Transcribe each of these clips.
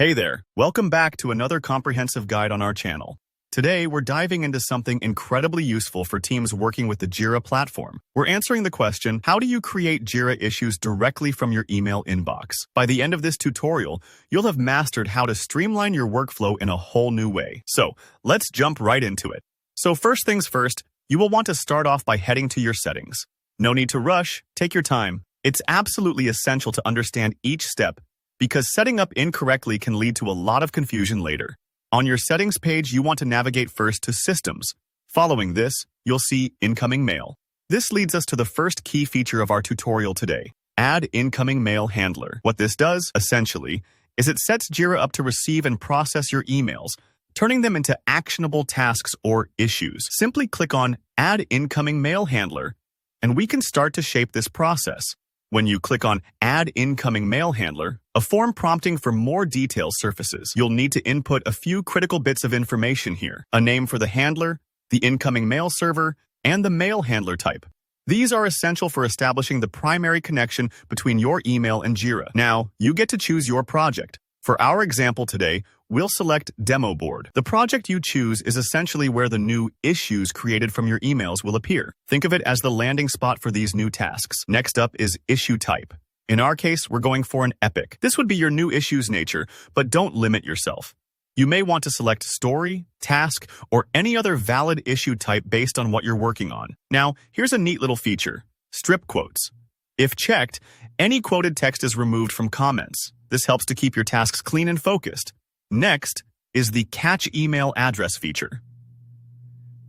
Hey there, welcome back to another comprehensive guide on our channel. Today, we're diving into something incredibly useful for teams working with the Jira platform. We're answering the question, how do you create Jira issues directly from your email inbox? By the end of this tutorial, you'll have mastered how to streamline your workflow in a whole new way. So, let's jump right into it. So first things first, you will want to start off by heading to your settings. No need to rush, take your time. It's absolutely essential to understand each step, because setting up incorrectly can lead to a lot of confusion later. On your settings page, you want to navigate first to Systems. Following this, you'll see Incoming Mail. This leads us to the first key feature of our tutorial today, Add Incoming Mail Handler. What this does, essentially, is it sets Jira up to receive and process your emails, turning them into actionable tasks or issues. Simply click on Add Incoming Mail Handler, and we can start to shape this process. When you click on Add Incoming Mail Handler, a form prompting for more details surfaces. You'll need to input a few critical bits of information here: a name for the handler, the incoming mail server, and the mail handler type. These are essential for establishing the primary connection between your email and Jira. Now, you get to choose your project. For our example today, we'll select Demo Board. The project you choose is essentially where the new issues created from your emails will appear. Think of it as the landing spot for these new tasks. Next up is Issue Type. In our case, we're going for an epic. This would be your new issue's nature, but don't limit yourself. You may want to select Story, Task, or any other valid issue type based on what you're working on. Now, here's a neat little feature: Strip Quotes. If checked, any quoted text is removed from comments. This helps to keep your tasks clean and focused. Next is the Catch Email Address feature.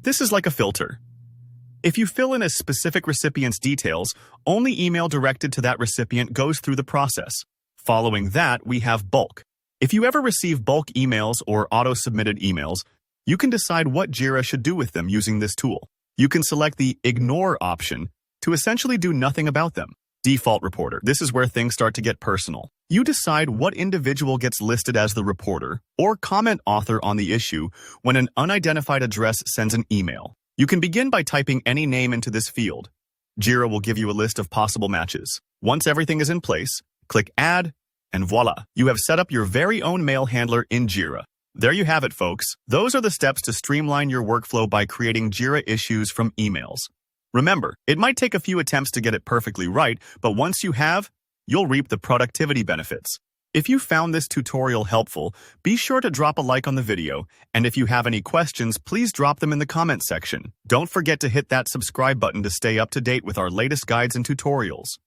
This is like a filter. If you fill in a specific recipient's details, only email directed to that recipient goes through the process. Following that, we have Bulk. If you ever receive bulk emails or auto-submitted emails, you can decide what Jira should do with them using this tool. You can select the Ignore option to essentially do nothing about them. Default Reporter. This is where things start to get personal. You decide what individual gets listed as the reporter or comment author on the issue when an unidentified address sends an email. You can begin by typing any name into this field. Jira will give you a list of possible matches. Once everything is in place, click Add, and voila, you have set up your very own mail handler in Jira. There you have it, folks. Those are the steps to streamline your workflow by creating Jira issues from emails. Remember, it might take a few attempts to get it perfectly right, but once you have, you'll reap the productivity benefits. If you found this tutorial helpful, be sure to drop a like on the video, and if you have any questions, please drop them in the comment section. Don't forget to hit that subscribe button to stay up to date with our latest guides and tutorials.